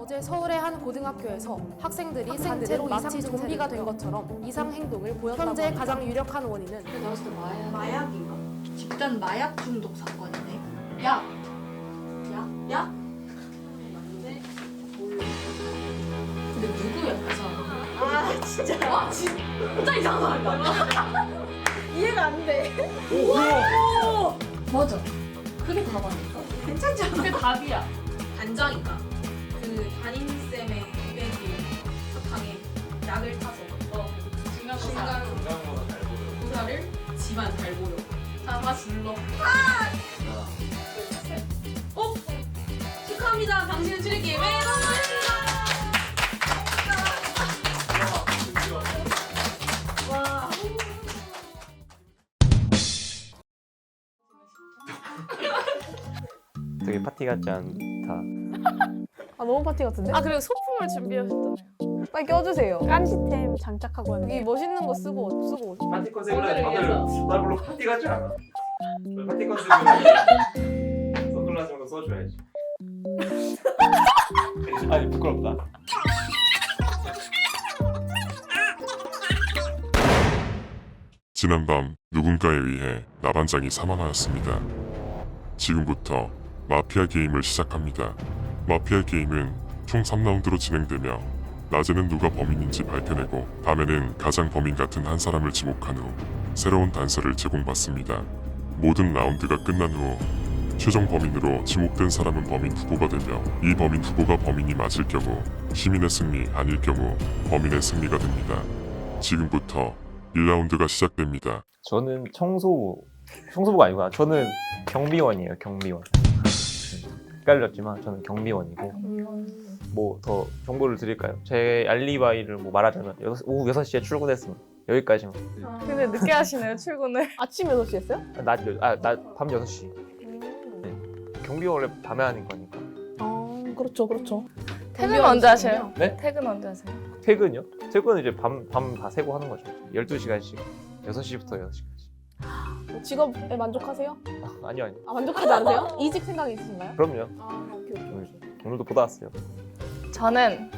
어제 서울의 한 고등학교에서 학생들이 산채로 마치 좀비가 된 것처럼 이상 행동을 보였다고 현재 가장 유력한 원인은 나왔을 때 마약인가? 집단 마약 중독 사건이네. 약? 맞는데 몰라. 근데 누구야 그 사람? 아 진짜? 와 진짜 이상한 사람이다. 이해가 안 돼. 오! 맞아. 그게 답아닐까? 괜찮지 않아? 그게 답이야. 단장인가? 그 담임쌤의 애기 사탕에 약을 타서 중간고사 고사를 지만 잘 보여. 자, 다시 눌러. 어? 축하합니다. 당신은 출입기에 성공했습니다. 와. 되게 파티 같지 않다. 아 너무 파티 같은데? 아 그리고 소품을 준비하셨잖아요. 빨리 껴주세요. 깜시템 장착하고 여기 왔는데 멋있는 거 쓰고 파티 컨셉이라 오늘을 다들 위해서. 나 물론 파티 같지 않아. 파티 컨셉이라 선글라스 정도 써줘야지. 아니 부끄럽다. 지난밤 누군가에 의해 나반장이 사망하였습니다. 지금부터 마피아 게임을 시작합니다. 마피아 게임은 총 3라운드로 진행되며 낮에는 누가 범인인지 밝혀내고 밤에는 가장 범인 같은 한 사람을 지목한 후 새로운 단서를 제공받습니다. 모든 라운드가 끝난 후 최종 범인으로 지목된 사람은 범인 후보가 되며 이 범인 후보가 범인이 맞을 경우 시민의 승리, 아닐 경우 범인의 승리가 됩니다. 지금부터 1라운드가 시작됩니다. 저는 청소부가 아니구나. 저는 경비원이에요. 경비원. 헷갈렸지만 저는 경비원이고 뭐 더 정보를 드릴까요? 제 알리바이를 뭐 말하자면 오후 6시에 출근했습니다. 여기까지만. 근데 늦게 하시네요 출근을. 아침 6시 했어요? 밤 6시. 네. 경비원 원래 밤에 하는 거니까. 그렇죠. 퇴근 언제 하셔요? 네? 퇴근 언제 하세요? 퇴근요? 퇴근은 이제 밤 다 새고 하는 거죠. 12시간씩. 6시부터 6시까지. 직업에 만족하세요? 아니요. 아 만족하지 않으세요? 이직 생각이 있으신가요? 그럼요. 오케이. 오늘도 보다 왔어요. 저는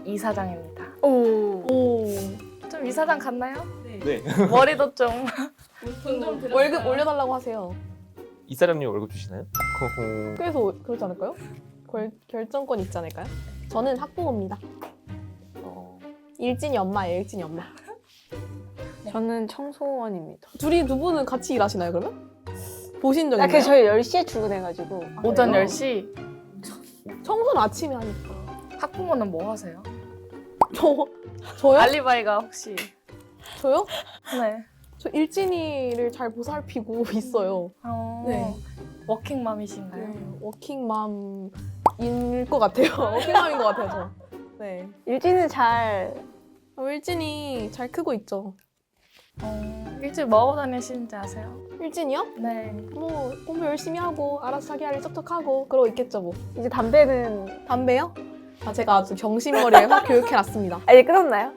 이사장입니다. 오. 좀 이사장 같나요? 네. 머리도 좀 돈좀 드렸어요. 월급 올려달라고 하세요. 이사장님 월급 주시나요? 그래서 그러지 않을까요? 결정권 있지 않을까요? 저는 학부모입니다. 일진이 엄마예요, 일진이 엄마. 저는 청소원입니다. 두 분은 같이 일하시나요, 그러면? 보신 적 아, 있나요? 그 저희 10시에 출근해가지고 오전 그래요? 10시. 청소는 아침에 하니까. 학부모는 뭐 하세요? 저요? 알리바이가 혹시? 저요? 네. 저 일진이를 잘 보살피고 있어요. 네. 워킹맘이신가요? 워킹맘일 것 같아요. 워킹맘인 것 같아요, 저. 네. 일진은 잘 일진이 잘 크고 있죠. 일찍 뭐 하고 다니시는지 아세요? 일진이요? 네. 뭐 공부 열심히 하고 알아서 자기 할 일 척척하고 그러고 있겠죠 뭐. 이제 담배는 담배요? 아 제가 아주 병신머리에 확 교육해놨습니다. 이제 끊었나요?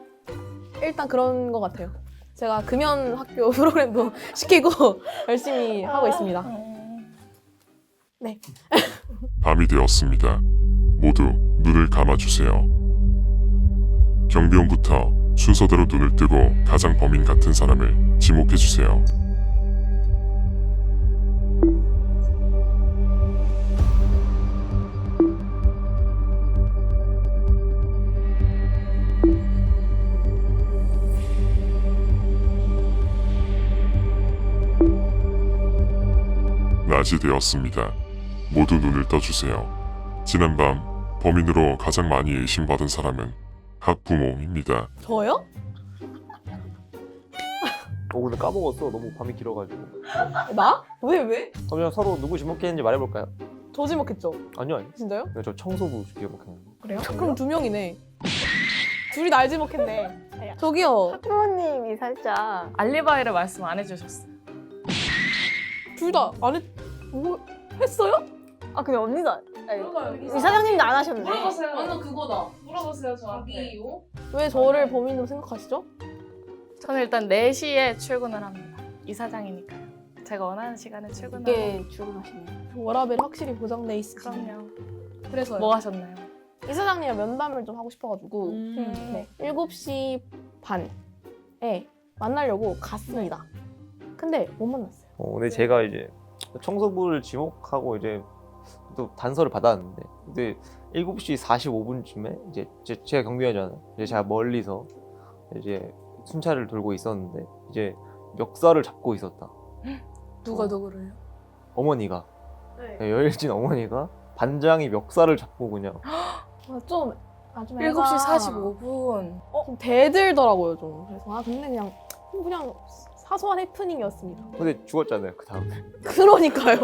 일단 그런 것 같아요. 제가 금연 학교 프로그램도 시키고 열심히 하고 있습니다. 네. 밤이 되었습니다. 모두 눈을 감아주세요. 경비원부터 순서대로 눈을 뜨고 가장 범인 같은 사람을 지목해주세요. 낮이 되었습니다. 모두 눈을 떠주세요. 지난밤 범인으로 가장 많이 의심받은 사람은 학부모입니다. 저요? 오늘 까먹었어. 너무 밤이 길어가지고. 나? 왜? 그러면 서로 누구 지목했는지 말해볼까요? 저 지목했죠. 아니요. 진짜요? 네, 저 청소부 지목했는데. 그래요? 그럼 2명이네. 둘이 날 지목했네. 저기요. 학부모님이 살짝 알리바이를 말씀 안 해주셨어요. 둘 다 안 했... 뭐 했어요? 아 근데 언니가 물어봐요. 이사장님도 안 하셨네. 물어보세요. 완전 그거다. 물어보세요 저한테. 자기요? 왜 저를 범인으로 생각하시죠? 저는 일단 4시에 출근을 합니다. 이사장이니까요. 제가 원하는 시간에 출근하고. 이게 출근하시네요. 워라벨 확실히 보장돼 있으시네요. 그럼요. 그래서요. 뭐 하셨나요? 이사장님이랑 면담을 좀 하고 싶어가지고 네, 7시 반에 만나려고 갔습니다. 근데 못 만났어요. 근데 제가 이제 청소부를 지목하고 이제 또 단서를 받았는데 근데 7시 45분쯤에 이제 제가 경비원이잖아요. 이제 제가 멀리서 이제 순찰을 돌고 있었는데 이제 멱살을 잡고 있었다. 누가 누구를요? 어머니가 여일진 어머니가 반장이 멱살을 잡고 그냥 좀 7시 45분. 좀 대들더라고요 좀. 그래서 근데 그냥 사소한 해프닝이었습니다. 근데 죽었잖아요 그 다음에. 그러니까요.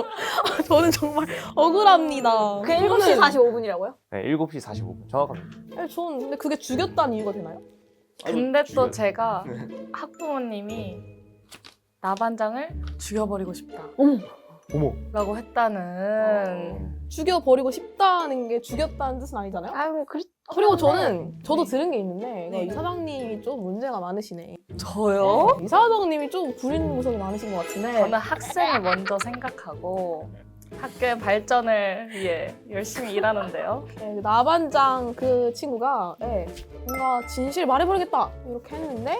저는 정말 억울합니다. 그 7시 45분이라고요? 네, 7시 45분 정확합니다. 저는 근데 그게 죽였다는 이유가 되나요? 근데 또 죽여요. 제가 네. 학부모님이 나반장을 죽여버리고 싶다. 어머. 라고 했다는. 죽여버리고 싶다는 게 죽였다는 뜻은 아니잖아요? 아유, 그리고 저도 들은 게 있는데 이 사장님이 좀 문제가 많으시네. 저요? 이 사장님이 좀 부리는 구석이 많으신 것 같은데. 저는 학생을 먼저 생각하고 학교의 발전을 위해 열심히 일하는데요. 네, 나반장 그 친구가 뭔가 진실 말해버리겠다 이렇게 했는데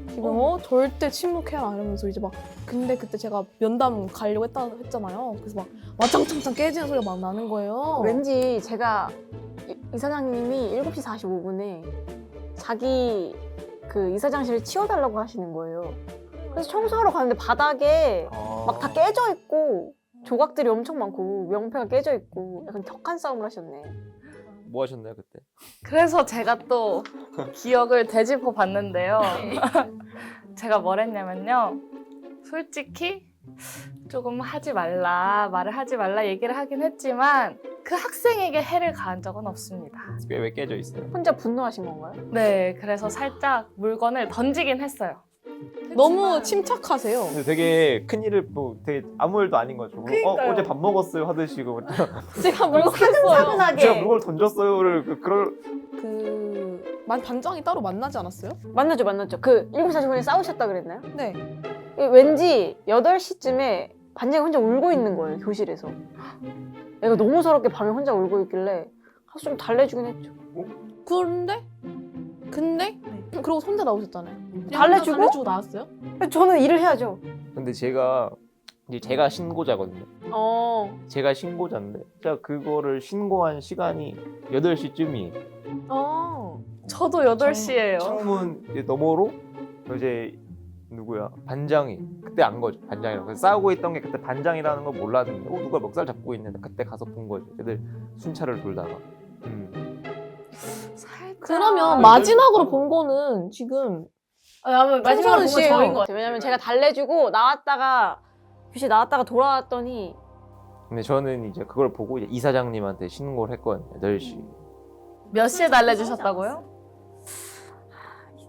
지금 절대 침묵해라 이러면서 이제 막 근데 그때 제가 면담 가려고 했잖아요. 그래서 막 와창창창 깨지는 소리가 막 나는 거예요. 왠지 제가 이사장님이 7시 45분에 자기 그 이사장실을 치워달라고 하시는 거예요. 그래서 청소하러 가는데 바닥에 막 다 깨져 있고 조각들이 엄청 많고 명패가 깨져 있고 약간 격한 싸움을 하셨네. 뭐 하셨나요 그때? 그래서 제가 또 기억을 되짚어 봤는데요. 제가 뭘 했냐면요. 솔직히 조금 말을 하지 말라 얘기를 하긴 했지만 그 학생에게 해를 가한 적은 없습니다. 왜 깨져 있어요? 혼자 분노하신 건가요? 네, 그래서 살짝 물건을 던지긴 했어요. 너무 침착하세요. 근데 되게 큰일을 뭐 되게 아무 일도 아닌 거죠. 어제 밥 먹었어요 하듯이 제가 물건 했어요. 제가 차분하게 물건을 던졌어요를 그럴 반장이 따로 만나지 않았어요? 만났죠. 그 7시 45분에 싸우셨다 그랬나요? 네. 왠지 8시쯤에 반장이 혼자 울고 있는 거예요, 교실에서. 애가 너무 서럽게 밤에 혼자 울고 있길래 가서 좀 달래주긴 했죠. 근데 그러고 혼자 나오셨잖아요. 달래주고? 달래주고 나왔어요? 저는 일을 해야죠. 근데 제가 신고자거든요. 제가 신고자인데 제가 그거를 신고한 시간이 8시쯤이에요. 저도 8시예요. 창문 이제 너머로 이제 누구야 반장이 그때 안 거죠. 반장이랑 그래서 싸우고 있던 게 그때 반장이라는 걸 몰랐는데 누가 멱살 잡고 있는데 그때 가서 본 거죠. 애들 순찰을 돌다가. 그러면 마지막으로 본 거는 지금 마지막으로 본 건 씨예요. 저인 것 같아요. 왜냐면 제가 달래주고 교실 나왔다가 돌아왔더니 근데 저는 이제 그걸 보고 이제 이사장님한테 신고를 했거든요. 8시. 몇 시에 달래주셨다고요?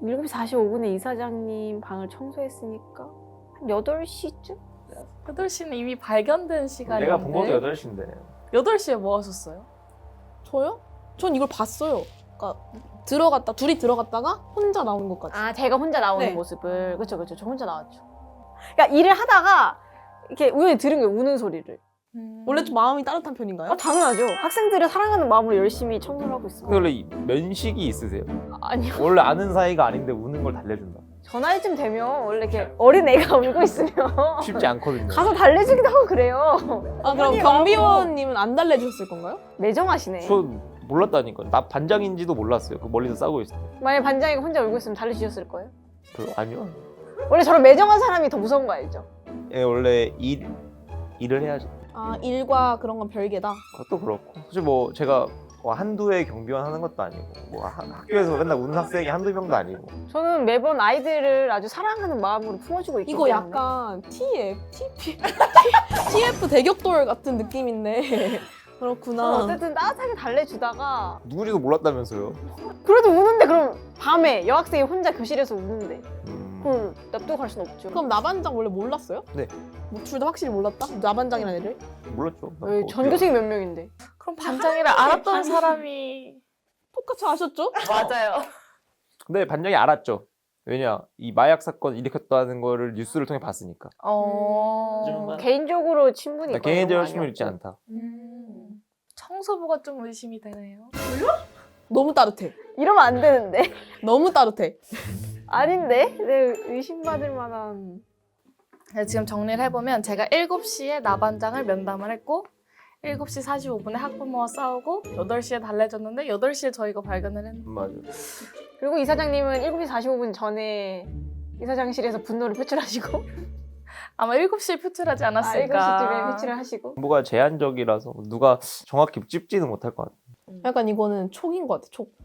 7시 45분에 이사장님 방을 청소했으니까 한 8시쯤? 8시는 이미 발견된 시간인데. 내가 본 것도 8시인데. 8시에 뭐 하셨어요? 저요? 전 이걸 봤어요. 그러니까 둘이 들어갔다가 혼자 나오는 것까지. 아, 제가 혼자 나오는 네. 모습을. 그쵸. 저 혼자 나왔죠. 그러니까 일을 하다가 이렇게 우연히 들은 거예요, 우는 소리를. 원래 좀 마음이 따뜻한 편인가요? 당연하죠. 학생들을 사랑하는 마음으로 열심히 청소를 하고 있습니다. 원래 면식이 있으세요? 아니요. 원래 아는 사이가 아닌데 우는 걸 달래준다. 전화일쯤 되면 원래 이렇게 어린 애가 울고 있으면 쉽지 않거든요. 가서 달래주기도 하고 그래요. 그럼 경비원님은 안 달래주셨을 건가요? 매정하시네. 저 몰랐다니까. 나 반장인지도 몰랐어요. 그 멀리서 싸우고 있을 때. 만약에 반장이 혼자 울고 있으면 달래주셨을 거예요? 아니요. 원래 저런 매정한 사람이 더 무서운 거 알죠? 예, 원래 일을 해야지. 일과 그런 건 별개다. 그것도 그렇고. 사실 뭐 제가 한두 해 경비원 하는 것도 아니고 뭐 학교에서 맨날 우는 학생이 한두 명도 아니고. 저는 매번 아이들을 아주 사랑하는 마음으로 품어주고 있기 이거 때문에. 약간 TF 대격돌 같은 느낌인데 그렇구나. 어쨌든 따뜻하게 달래주다가 누군지도 몰랐다면서요. 그래도 우는데 그럼 밤에 여학생이 혼자 교실에서 우는데 음. 그걸 냅두고 갈 순 없죠. 그럼 나반장 원래 몰랐어요? 네. 뭐 둘 다 확실히 몰랐다? 나반장이란 애를? 몰랐죠. 나 에이, 뭐 전교생이 몇 명인데. 그럼 반장이라 알았던 사람이 똑같이 아셨죠? 맞아요. 근데 반장이 알았죠. 왜냐 이 마약 사건 일으켰다는 거를 뉴스를 통해 봤으니까. 개인적으로 친분이 나 있거나 개인적으로 이런 거 신문 있지 아니었고. 않다. 청소부가 좀 의심이 되네요. 너무 따뜻해. 이러면 안 되는데. 너무 따뜻해. 아닌데? 내 의심받을 만한. 그래서 지금 정리를 해보면 제가 7시에 나반장을 면담을 했고 7시 45분에 학부모와 싸우고 8시에 달래줬는데 8시에 저희가 발견을 했는데 맞아. 그리고 이사장님은 7시 45분 전에 이사장실에서 분노를 표출하시고 아마 7시에 표출하지 않았을까. 7시쯤에 표출을 하시고 정보가 제한적이라서 누가 정확히 찝지는 못할 것 같아. 약간 이거는 촉인 것 같아. 촉.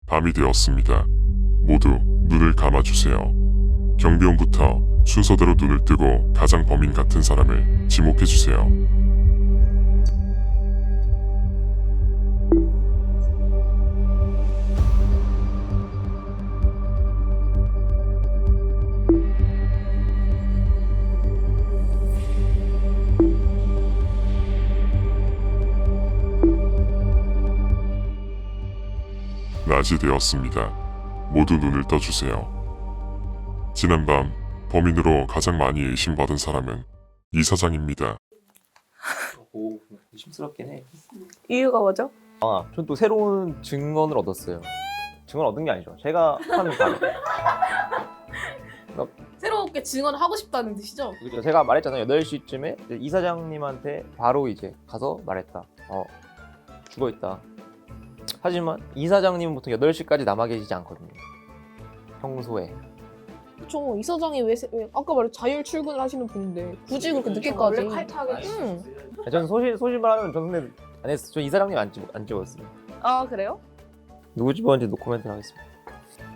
밤이 되었습니다. 모두 눈을 감아주세요. 경비원부터 순서대로 눈을 뜨고 가장 범인 같은 사람을 지목해주세요. 낮이 되었습니다. 모두 눈을 떠주세요. 지난밤 범인으로 가장 많이 의심받은 사람은 이사장입니다. 오, 의심스럽긴 해. 이유가 뭐죠? 아, 전 또 새로운 증언을 얻었어요. 증언 얻은 게 아니죠. 제가 한 바로. 새롭게 증언을 하고 싶다는 뜻이죠? 그죠? 제가 말했잖아요. 8시쯤에 이사장님한테 바로 이제 가서 말했다. 죽어있다. 하지만 이사장님은 보통 8시까지 남아 계시지 않거든요. 평소에. 그쵸. 이사장이 왜 아까 말했 자율 출근을 하시는 분인데 굳이 그렇게 늦게까지. 원래 칼퇴하겠지. 응. 저는 소신말 하면 저는 근데 안 했어요. 저 이사장님 안 찍었어요. 아 그래요? 누구 집었는지 노코멘트를 하겠습니다.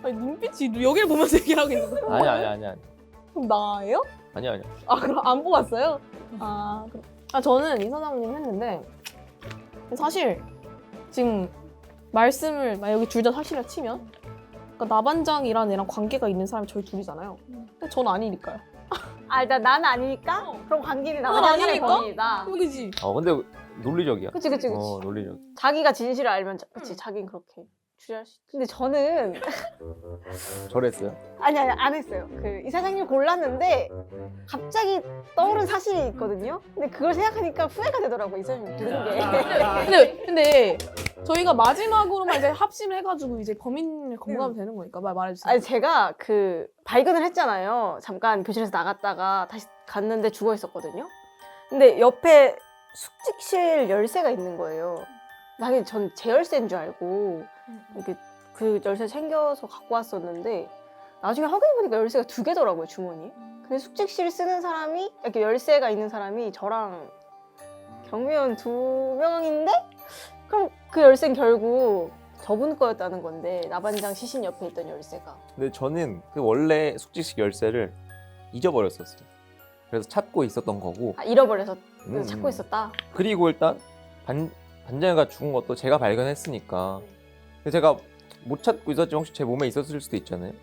아니 눈빛이 여기를 보면서 얘기를 하고 있는 거야. 아니야. 그럼 나예요? 아니야. 아 그럼 안 뽑았어요? 저는 이사장님 했는데 사실 지금 말씀을 만약에 둘 다 사실이라 치면 그러니까 나반장이라는 애랑 관계가 있는 사람이 저희 둘이잖아요. 근데 전 아니니까요. 난 아니니까? 그럼 관계는 난 나만 아니니까? 범인이다. 그지? 근데 논리적이야. 그치. 논리적. 자기가 진실을 알면 그치 자기는 그렇게 추리할 수 있지. 근데 저는 저랬어요. 아니 안 했어요. 그 이사장님 골랐는데 갑자기 떠오른 사실이 있거든요. 근데 그걸 생각하니까 후회가 되더라고 이사장님 고른 게. 근데 저희가 마지막으로만 이제 합심을 해가지고 이제 범인을 검거하면 되는 거니까 말해주세요. 아니 제가 그 발견을 했잖아요. 잠깐 교실에서 나갔다가 다시 갔는데 죽어 있었거든요. 근데 옆에 숙직실 열쇠가 있는 거예요. 당연히 전 제 열쇠인 줄 알고 이렇게 그 열쇠 챙겨서 갖고 왔었는데 나중에 확인해보니까 열쇠가 2개더라고요 주머니에. 근데 숙직실 쓰는 사람이 이렇게 열쇠가 있는 사람이 저랑 경비원 2명인데 그럼 그 열쇠는 결국 저분 거였다는 건데 나반장 시신 옆에 있던 열쇠가. 근데 저는 그 원래 숙직식 열쇠를 잊어버렸었어요. 그래서 찾고 있었던 거고. 잃어버려서 찾고 있었다. 그리고 일단 반장이가 죽은 것도 제가 발견했으니까. 근데 제가 못 찾고 있었지만 혹시 제 몸에 있었을 수도 있잖아요.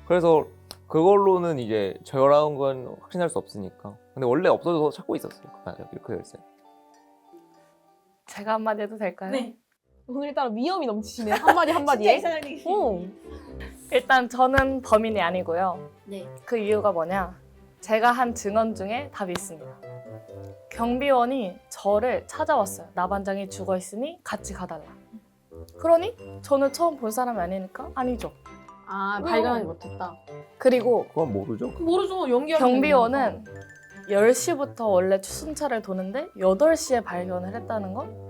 그래서 그걸로는 이제 저라는 건 확신할 수 없으니까. 근데 원래 없어져서 찾고 있었어요. 그 열쇠. 제가 한마디 해도 될까요? 네. 오늘따라 위험이 넘치시네요. 한마디에. 이사장님. 일단 저는 범인이 아니고요. 네. 그 이유가 뭐냐? 제가 한 증언 중에 답이 있습니다. 경비원이 저를 찾아왔어요. 나반장이 죽어 있으니 같이 가달라. 그러니 저는 처음 본 사람이 아니니까 아니죠. 발견하지 못했다. 그리고 그건 모르죠. 모르죠. 연기하는 경비원은 10시부터 원래 순찰을 도는데 8시에 발견을 했다는 건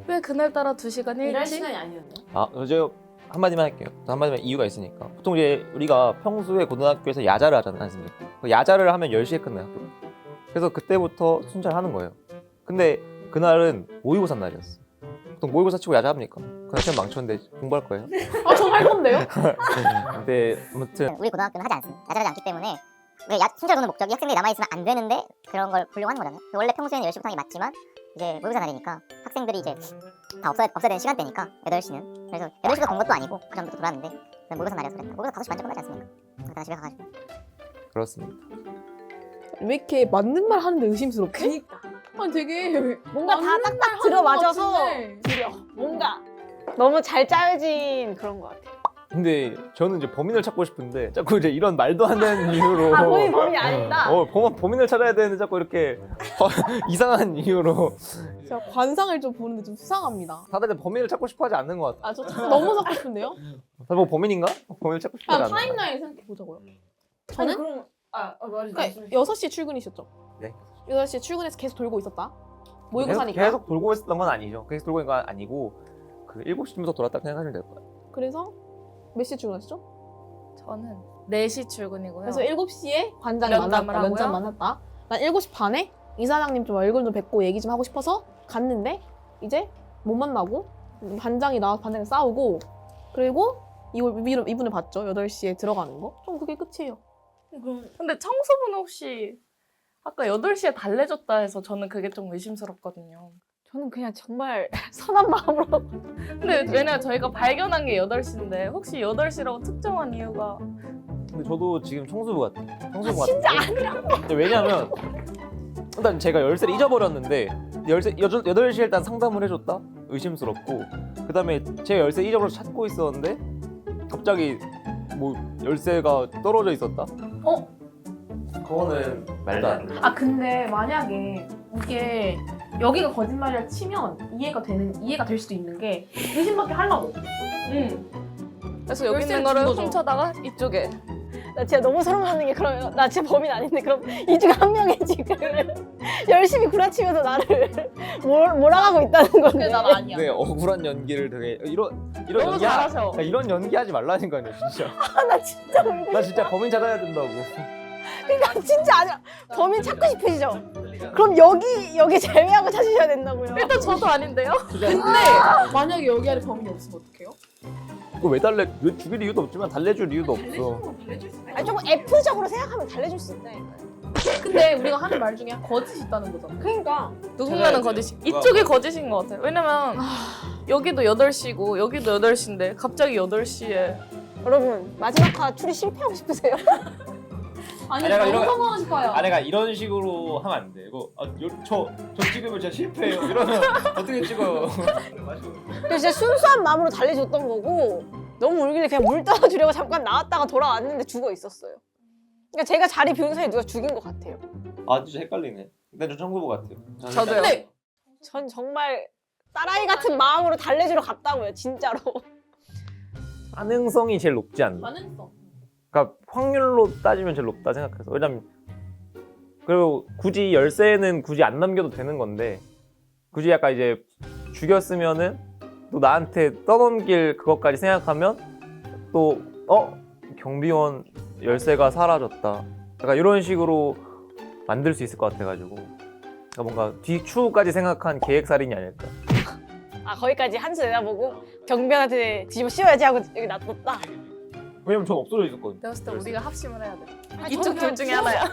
왜 그날따라 2시간 일할 일찍? 시간이 아니었나? 저 한마디만 할게요. 한마디만 이유가 있으니까. 보통 이제 우리가 평소에 고등학교에서 야자를 하지 않습니까? 그 야자를 하면 10시에 끝나요. 그래서 그때부터 순찰하는 거예요. 근데 그날은 모의고사 날이었어. 보통 모의고사 치고 야자 합니까? 그날 시험 망쳤는데 공부할 거예요? 저 할 건데요? 근데 아무튼 우리 고등학교는 하지 않습니다. 야자하지 않기 때문에 순찰 도는 목적이 학생들이 남아있으면 안 되는데 그런 걸 보려고 하는 거잖아요. 원래 평소에는 10시부터 하는 게 맞지만 이제 모의고사 날이니까 학생들이 이제 다 없어야 되는 시간대니까 8시는. 그래서 8시부터 건 것도 아니고 그 전부터 돌았는데 모의고사 날이어서 그랬다. 모의고사 5시 반쯤 끝나지 않습니까? 그래서 다 집에 가가지고. 그렇습니다. 왜 이렇게 맞는 말 하는데 의심스럽지? 그니까 아니 되게 뭔가 다 맞는 말 딱딱 하는 들어맞아서 것 같은데. 느려. 뭔가 너무 잘 짜여진 그런 것 같아. 근데 저는 이제 범인을 찾고 싶은데 자꾸 이제 이런 말도 안 되는 이유로 아 본인 범인이 아니다. 범인을 찾아야 되는데 자꾸 이렇게 이상한 이유로 제가 관상을 좀 보는데 좀 수상합니다. 다들 범인을 찾고 싶어 하지 않는 것 같아. 아 저 너무 찾고 싶은데요? 다들 뭐 범인인가? 범인을 찾고 싶어 하지 그냥 않는 것 타임라인 생각해 보자고요. 아니, 저는 그럼 말이 그러니까 6시에 출근이셨죠? 네. 6시에 출근해서 계속 돌고 있었다. 모의고 계속, 사니까. 계속 돌고 있었던 건 아니죠. 계속 돌고 있는 건 아니고 그 7시쯤부터 돌았다 생각하시면 될 거예요. 그래서 몇 시에 출근하시죠? 저는 4시 출근이고요. 그래서 7시에 관장이 면담을 만났다. 면접 하고요. 만났다. 난 7시 반에 이사장님 좀 얼굴 좀 뵙고 얘기 좀 하고 싶어서 갔는데 이제 못 만나고 반장이 나와서 반장이 싸우고 그리고 이분을 봤죠. 8시에 들어가는 거. 좀 그게 끝이에요. 근데 청소부는 혹시 아까 8시에 달래줬다 해서 저는 그게 좀 의심스럽거든요. 저는 그냥 정말 선한 마음으로 근데 왜냐면 저희가 발견한 게 8시인데 혹시 8시라고 특정한 이유가 근데 저도 지금 청소부 같아요. 청소부 같아요. 진짜 아니라고. 왜냐면 일단 제가 열쇠를 잊어버렸는데 8시에 일단 상담을 해줬다? 의심스럽고 그 다음에 제가 열쇠 잊어버려서 찾고 있었는데 갑자기 뭐 열쇠가 떨어져 있었다? 그거는 말도 안 돼. 아 근데 만약에 이게 여기가 거짓말이라 치면 이해가 될 수도 있는 게 의심밖에 하려고. 그래서 여기 있는 열쇠를 거를 준 거죠. 훔쳐다가 이쪽에 나 진짜 너무 소름 돋는 게 그러면 나 진짜 범인 아닌데 그럼 이 중에 한 명이 지금 열심히 구라치면서 나를 몰아가고 있다는 건데. 난 아니야. 네, 억울한 연기를 되게 이런 너무 연기 잘하셔. 이런 연기 하지 말라니까요, 진짜. 나 진짜 울고 나 진짜 범인 찾아야 된다고. 그러니까 진짜 아니야. 범인 찾고 싶으시죠? 그럼 여기 제외하고 찾으셔야 된다고요. 일단 저도 아닌데요? 근데 만약에 여기 안에 범인이 없으면 어떡해요? 그거 왜 죽일 이유도 없지만 달래줄 이유도 없어. 아니 조금 F적으로 생각하면 달래줄 수 있다니까요. 근데 우리가 하는 말 중에 거짓이 있다는 거잖아. 그러니까 누군가는 거짓이 이쪽이 거짓인 것 같아요. 왜냐면 여기도 8시고 여기도 8시인데 갑자기 8시에 여러분 마지막 화 추리 실패하고 싶으세요? 아니 내가 너무 이런- 성공하고 싶어요. 내가 이런 식으로 하면 안 돼. 이거 저 찍으면 진짜 실패해요. 이러면 어떻게 찍어요? 그래서 진짜 순수한 마음으로 달래줬던 거고 너무 울길래 그냥 물 떠주려고 잠깐 나왔다가 돌아왔는데 죽어 있었어요. 그러니까 제가 자리 비운 사이에 누가 죽인 것 같아요. 아 진짜 헷갈리네. 근데 저 청소부 같아요. 저도요. 근데 전 정말 딸아이 같은 마음으로 달래주러 갔다고요, 진짜로. 가능성이 제일 높지 않나. 가능성. 그러니까 확률로 따지면 제일 높다 생각해서. 왜냐면 그리고 굳이 열쇠는 굳이 안 남겨도 되는 건데 굳이 약간 이제 죽였으면은 또 나한테 떠넘길 그것까지 생각하면 또 경비원 열쇠가 사라졌다. 약간 이런 식으로 만들 수 있을 것 같아가지고 그러니까 뭔가 뒤추후까지 생각한 계획살인이 아닐까. 아 거기까지 한수 내다보고 경비원한테 뒤집어 씌워야지 하고 여기 놔뒀다. 왜냐면 전 없어져 있었거든요. 내가 봤을 때 우리가 합심을 해야 돼. 아니, 이쪽 저는 둘 중에 하나야.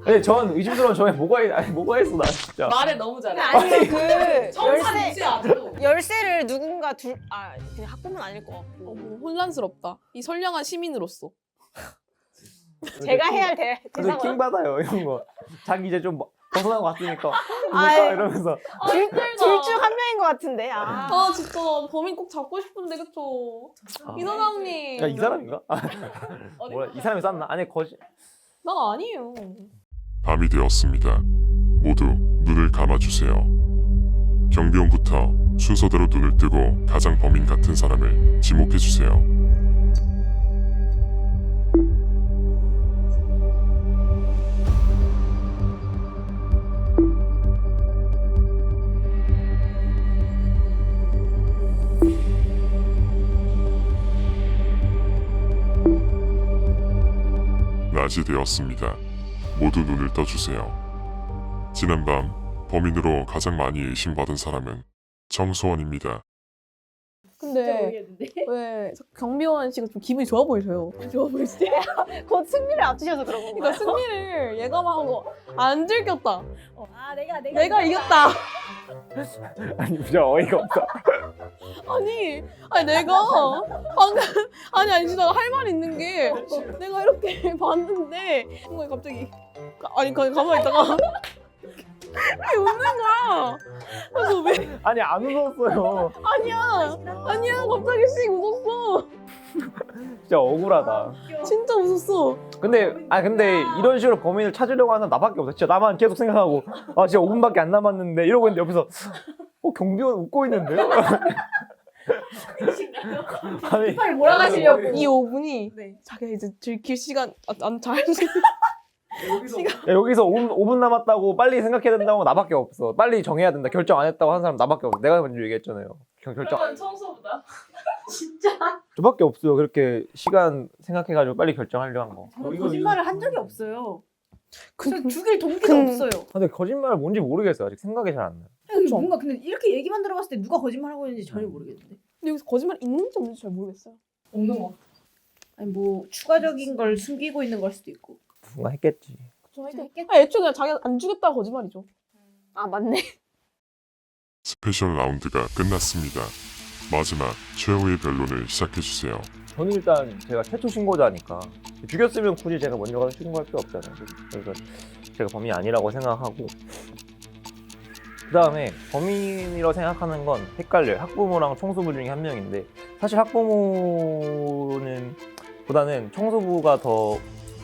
근데 전 의심스러운 점에 뭐가 있어 나 진짜. 말을 너무 잘해. 아니면 그 청산 유지 아주. 열쇠를 누군가 그냥 학부모는 아닐 것 같고 뭐 혼란스럽다. 이 선량한 시민으로서. 제가 해야 할 근데 대상은 킹 받아요 이런 거. 자기 이제 좀 벗어나고 왔으니까 아이. 이러면서. 둘 중 한 명인 것 같은데. 아 진짜 범인 꼭 잡고 싶은데 그쵸? 이 사장님. 야, 이 사람인가? 뭐야 이 사람이 쌌나? 아니 거짓. 난 아니에요. 밤이 되었습니다. 모두 눈을 감아주세요. 경비원부터 순서대로 눈을 뜨고 가장 범인 같은 사람을 지목해주세요. 낮이 되었습니다. 모두 눈을 떠주세요. 지난밤 범인으로 가장 많이 의심받은 사람은 정소원입니다. 근데 왜 경비원 씨가 좀 기분이 좋아 보이셔요? 좋아 보이시지? 곧 승리를 앞두셔서 그런 건가요? 그러니까 승리를 예감하고 안 즐겼다. 아 내가 내가 이겼다. 아니 진짜 어이가 없다. 아니 내가 방금 아니 진짜 할 말 있는 게 내가 이렇게 봤는데 뭔가 갑자기 가만히 있다가 왜 웃는 거야? 그래서 왜 아니 안 웃었어요. 아니야 갑자기 씩 웃었어. 진짜 억울하다. 진짜 웃었어. 근데 이런 식으로 범인을 찾으려고 하는 나밖에 없어. 진짜 나만 계속 생각하고 아 진짜 5분밖에 안 남았는데 이러고 있는데 옆에서 경비원 웃고 있는데요? 아니 빨리 몰아가시려고. 이 5분이 자기가 이제 들킬 시간 잘 여기서 5분 남았다고 빨리 생각해야 된다고 나밖에 없어. 빨리 정해야 된다. 결정 안 했다고 하는 사람 나밖에 없어. 내가 먼저 얘기했잖아요. 결정 그러면 청소보다. 진짜. 저밖에 없어요. 그렇게 시간 생각해가지고 빨리 결정하려고 한 거. 저는 거짓말을 한 적이 없어요. 그 저 죽일 동기가 없어요. 근데 거짓말 뭔지 모르겠어요. 아직 생각이 잘 안 나요. 아니, 뭔가 근데 이렇게 얘기만 들어봤을 때 누가 거짓말하고 있는지 전혀 모르겠는데. 근데 여기서 거짓말 있는지 없는지 잘 모르겠어요. 없는 거. 아니 뭐 추가적인 걸 숨기고 있는 걸 수도 있고. 누가 했겠지. 애초에 그냥 자기가 안 주겠다 거짓말이죠. 아 맞네. 스페셜 라운드가 끝났습니다. 마지막 최후의 변론을 시작해주세요. 저는 일단 제가 최초 신고자니까 죽였으면 굳이 제가 먼저 가서 신고할 필요 없잖아요. 그래서 제가 범인이 아니라고 생각하고 그 다음에 범인이라고 생각하는 건 헷갈려요. 학부모랑 청소부 중에 한 명인데 사실 학부모는 보다는 청소부가 더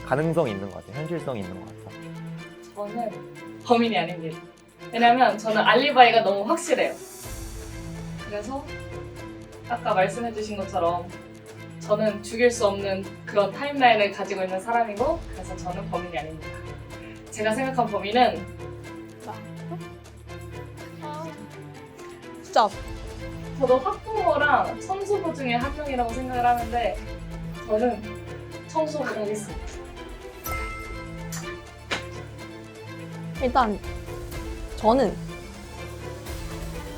가능성이 있는 것 같아요. 현실성이 있는 것 같아요. 저는 범인이 아닙니다. 왜냐면 저는 알리바이가 너무 확실해요. 그래서 아까 말씀해주신 것처럼 저는 죽일 수 없는 그런 타임라인을 가지고 있는 사람이고 그래서 저는 범인이 아닙니다. 제가 생각한 범인은 진짜 저도 학부모랑 청소부 중에 한 명이라고 생각을 하는데 저는 청소부를 하겠습니다. 일단 저는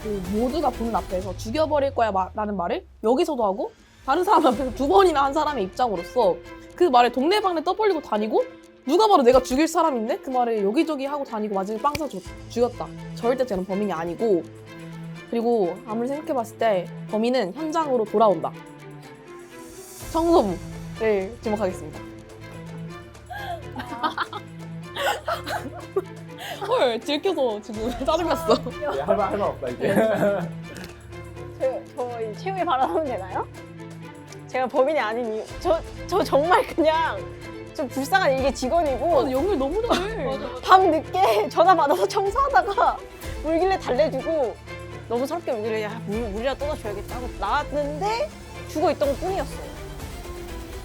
그 모두가 보는 앞에서 죽여버릴 거야 라는 말을 여기서도 하고 다른 사람 앞에서 2번이나 한 사람의 입장으로서 그 말을 동네방네 떠벌리고 다니고 누가 봐도 내가 죽일 사람인데 그 말을 여기저기 하고 다니고 마지막에 빵 사 죽였다. 절대 저는 범인이 아니고 그리고 아무리 생각해봤을 때 범인은 현장으로 돌아온다. 청소부를 지목하겠습니다. 헐 들켜서 지금 짜증났어. 할 말 없다 이제. 저희 최후의 발언하면 되나요? 제가 범인이 아닌 이유. 저 정말 그냥 좀 불쌍한 일개 직원이고 영을 너무 잘해. 밤 늦게 전화 받아서 청소하다가 물길래 달래주고 너무 서럽게 울길래 야 물이라 떠다줘야겠다 하고 나왔는데 죽어있던 것 뿐이었어요.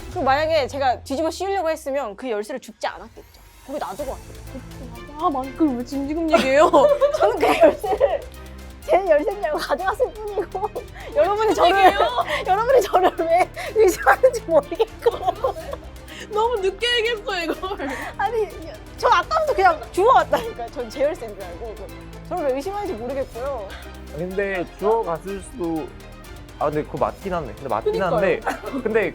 그럼 만약에 제가 뒤집어 씌우려고 했으면 그 열쇠를 줍지 않았겠죠. 거기 놔두고 왔어요. 아 맞. 그걸 왜 지금 얘기해요? 저는 그 열쇠를 제 열쇠인 줄 알고 가져갔을 뿐이고 여러분이 저를 왜 의심하는지 모르겠고 너무 늦게 얘기했어 이걸. 아니 전 아까부터 그냥 주워왔다니까요. 전 제 열쇠인 줄 알고 저를 왜 의심하는지 모르겠고요. 근데 주워갔을 수도 근데 그거 맞긴 한데. 한데 근데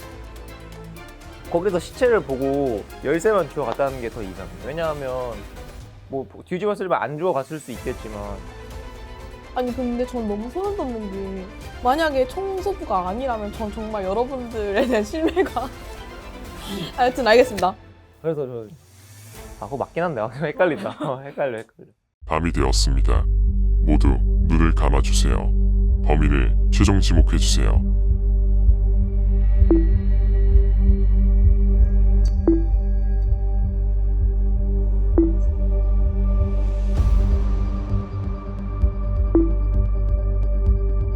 거기서 시체를 보고 열쇠만 주워갔다는 게 더 이상해요. 왜냐하면 뭐 뒤집었으면 안 주워갔을 수 있겠지만 아니 근데 전 너무 소름 돋는 게 만약에 청소부가 아니라면 전 정말 여러분들에 대한 신뢰가 하여튼 알겠습니다. 그래서 그거 맞긴 한데 헷갈린다. 헷갈려. 밤이 되었습니다. 모두 눈을 감아주세요. 범인을 최종 지목해주세요.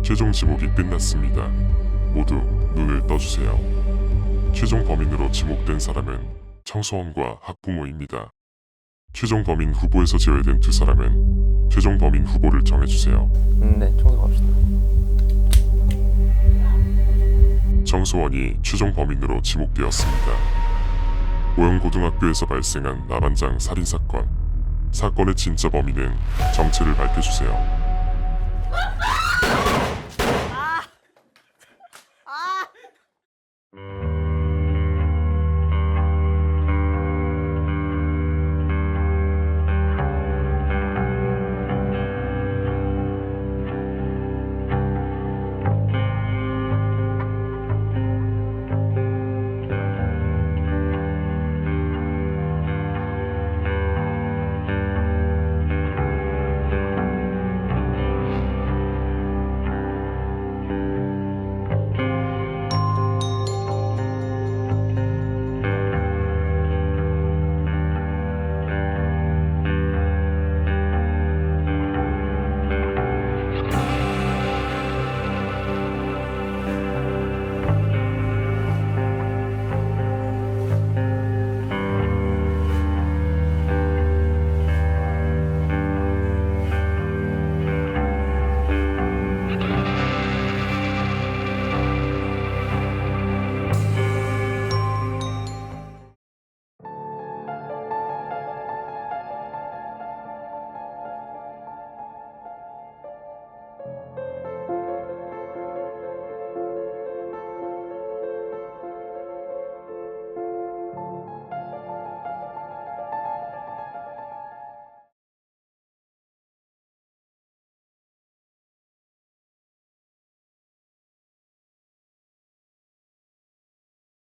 최종 지목이 끝났습니다. 모두 눈을 떠주세요. 최종 범인으로 지목된 사람은 청소원과 학부모입니다. 최종 범인 후보에서 제외된 두 사람은 최종 범인 후보를 정해주세요. 네, 청소 갑시다. 청소원이 최종 범인으로 지목되었습니다. 고영고등학교에서 발생한 나반장 살인사건. 사건의 진짜 범인은 정체를 밝혀주세요.